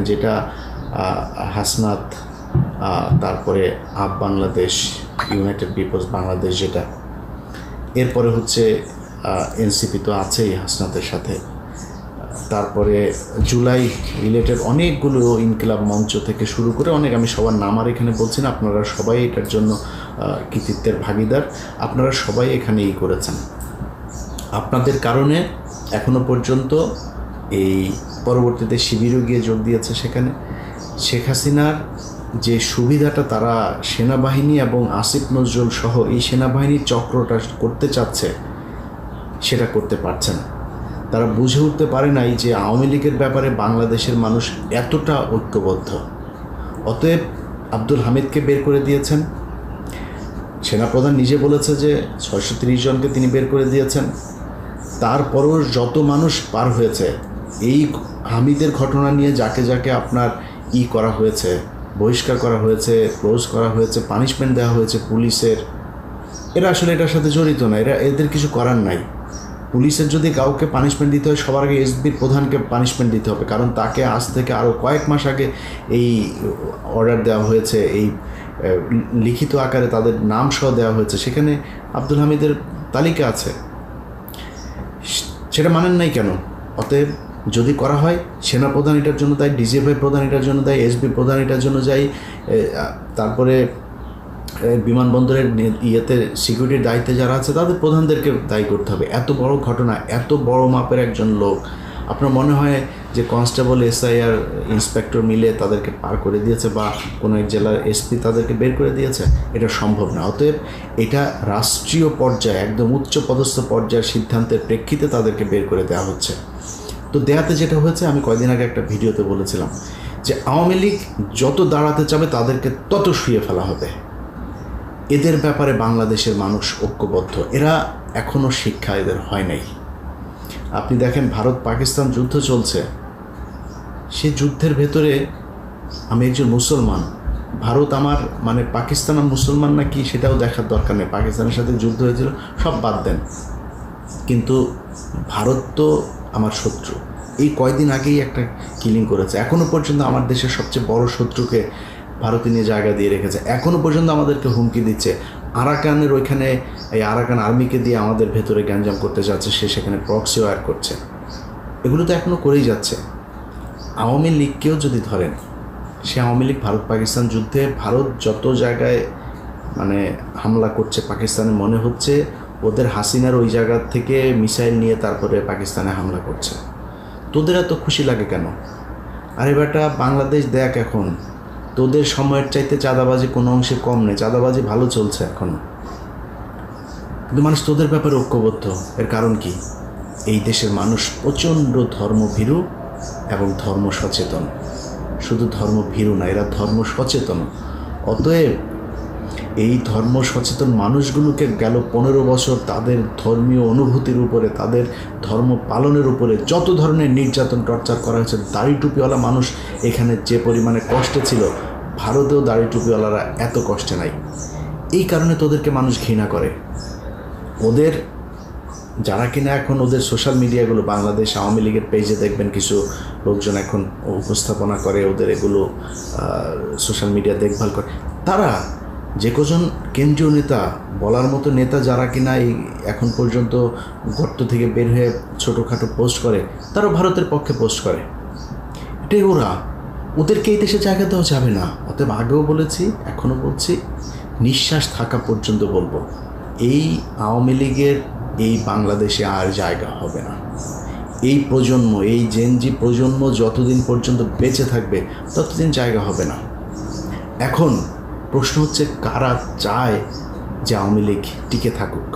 যেটা হাসনাত, তারপরে up Bangladesh, United People's Bangladesh, যেটা এরপরে হচ্ছে এনসিপি তো আছেই হাসনাতের সাথে, তারপরে জুলাই রিলেটেড অনেকগুলো ইনকিলাব মঞ্চ থেকে শুরু করে অনেক, আমি সবার নাম আর এখানে বলছি না, আপনারা সবাই এটার জন্য কৃতিত্বের ভাগিদার, আপনারা সবাই এখানে করেছেন। আপনাদের কারণে এখনো পর্যন্ত এই পরবর্তীতে শিবিরও গিয়ে যোগ দিয়েছে সেখানে। শেখ হাসিনার যে সুবিধাটা তারা সেনাবাহিনী এবং আসিফ নজরুল সহ এই সেনাবাহিনীর চক্রটা করতে চাচ্ছে, সেটা করতে পারছে না। তারা বুঝে উঠতে পারে নাই যে আওয়ামী লীগের ব্যাপারে বাংলাদেশের মানুষ এতটা ঐক্যবদ্ধ। অতএব আব্দুল হামিদকে বের করে দিয়েছেন। সেনাপ্রধান নিজে বলেছে যে 630 জনকে তিনি বের করে দিয়েছেন। তারপরও যত মানুষ পার হয়েছে, এই হামিদের ঘটনা নিয়ে যাকে যাকে আপনার করা হয়েছে, বহিষ্কার করা হয়েছে, ক্লোজ করা হয়েছে, পানিশমেন্ট দেওয়া হয়েছে পুলিশের, এরা আসলে এটার সাথে জড়িত না, এদের কিছু করার নাই। পুলিশের যদি কাউকে পানিশমেন্ট দিতে হয়, সবার আগে এসবির প্রধানকে পানিশমেন্ট দিতে হবে, কারণ তাকে আজ থেকে আরও কয়েক মাস আগে এই অর্ডার দেওয়া হয়েছে, এই লিখিত আকারে তাদের নাম সহ দেওয়া হয়েছে, সেখানে আব্দুল হামিদের তালিকা আছে। সেটা মানেন নাই কেন? অতএব যদি করা হয়, সেনাপ্রধান এটার জন্য দায়ী, ডিজিএফআই প্রধান এটার জন্য দায়ী, এসবি প্রধান এটার জন্য দায়ী, তারপরে বিমানবন্দরের সিকিউরিটির দায়িত্বে যারা আছে তাদের প্রধানদেরকে দায়ী করতে হবে। এত বড় ঘটনা, এত বড় মাপের একজন লোক, আপনার মনে হয় যে কনস্টেবল, এসআই আর ইন্সপেক্টর মিলে তাদেরকে পার করে দিয়েছে, বা কোনো এক জেলার এসপি তাদেরকে বের করে দিয়েছে? এটা সম্ভব না। অতএব এটা রাষ্ট্রীয় পর্যায়ে, একদম উচ্চ পদস্থ পর্যায়ের সিদ্ধান্তের প্রেক্ষিতে তাদেরকে বের করে দেওয়া হচ্ছে। তো দেয়াতে যেটা হয়েছে, আমি কয়েকদিন আগে একটা ভিডিওতে বলেছিলাম যে আওয়ামী লীগ যত দাঁড়াতে চাবে তাদেরকে তত শুয়ে ফেলা হবে। এদের ব্যাপারে বাংলাদেশের মানুষ ঐক্যবদ্ধ, এরা এখনও শিক্ষা এদের হয় নাই। আপনি দেখেন, ভারত পাকিস্তান যুদ্ধ চলছে, সে যুদ্ধের ভেতরে আমি একজন মুসলমান, ভারত আমার মানে পাকিস্তান আর মুসলমান না কি সেটাও দেখার দরকার নেই, পাকিস্তানের সাথে যুদ্ধ হয়েছিল সব বাদ দেন, কিন্তু ভারত তো আমার শত্রু। এই কয়দিন আগেই একটা কিলিং করেছে, এখনও পর্যন্ত আমার দেশের সবচেয়ে বড় শত্রুকে ভারতে নিয়ে জায়গা দিয়ে রেখেছে, এখনও পর্যন্ত আমাদেরকে হুমকি দিচ্ছে। আরাকানের ওইখানে এই আরাকান আর্মিকে দিয়ে আমাদের ভেতরে গ্যাঞ্জাম করতে যাচ্ছে, সে সেখানে প্রক্সি ওয়্যার করছে, এগুলো তো এখনও করেই যাচ্ছে। আওয়ামী লীগকেও যদি ধরেন, সে আওয়ামী লীগ ভারত পাকিস্তান যুদ্ধে ভারত যত জায়গায় মানে হামলা করছে পাকিস্তানে, মনে হচ্ছে ওদের হাসিনার ওই জায়গা থেকে মিসাইল নিয়ে তারপরে পাকিস্তানে হামলা করছে। তোদের এত খুশি লাগে কেন? আরে বেটা, বাংলাদেশ দেখ, এখন তোদের সময়ের চাইতে চাঁদাবাজি কোনো অংশে কম নেই, চাঁদাবাজি ভালো চলছে এখনও, কিন্তু মানুষ তোদের ব্যাপারে ঐক্যবদ্ধ। এর কারণ কি? এই দেশের মানুষ প্রচণ্ড ধর্মভীরু এবং ধর্ম সচেতন। শুধু ধর্মভীরু না, এরা ধর্ম সচেতন। অতএব এই ধর্ম সচেতন মানুষগুলোকে গেল 15 বছর তাদের ধর্মীয় অনুভূতির উপরে, তাদের ধর্ম পালনের উপরে যত ধরনের নির্যাতন টর্চার করা হয়েছে, দাড়ি টুপিওয়ালা মানুষ এখানে যে পরিমাণে কষ্টে ছিল, ভারতেও দাড়ি টুপিওয়ালারা এত কষ্টে নাই। এই কারণে তোদেরকে মানুষ ঘৃণা করে। ওদের যারা কিনা এখন ওদের সোশ্যাল মিডিয়াগুলো, বাংলাদেশ আওয়ামী লীগের পেজে দেখবেন কিছু লোকজন এখন উপস্থাপনা করে, ওদের এগুলো সোশ্যাল মিডিয়া দেখভাল করে, তারা যে কজন কেন্দ্রীয় নেতা, বলার মতো নেতা যারা কিনা এই এখন পর্যন্ত গর্ত থেকে বের হয়ে ছোটোখাটো পোস্ট করে, তারাও ভারতের পক্ষে পোস্ট করে। এটাই ওদেরকে এই দেশে জায়গা দেওয়া যাবে না। অতএব আগেও বলেছি, এখনও বলছি, নিঃশ্বাস থাকা পর্যন্ত বলবো, এই আওয়ামী লীগের এই বাংলাদেশে আর জায়গা হবে না। এই প্রজন্ম, এই জেনজি প্রজন্ম যতদিন পর্যন্ত বেঁচে থাকবে ততদিন জায়গা হবে না। এখন প্রশ্ন হচ্ছে, কারা চায় যে আওয়ামী লীগ টিকে থাকুক?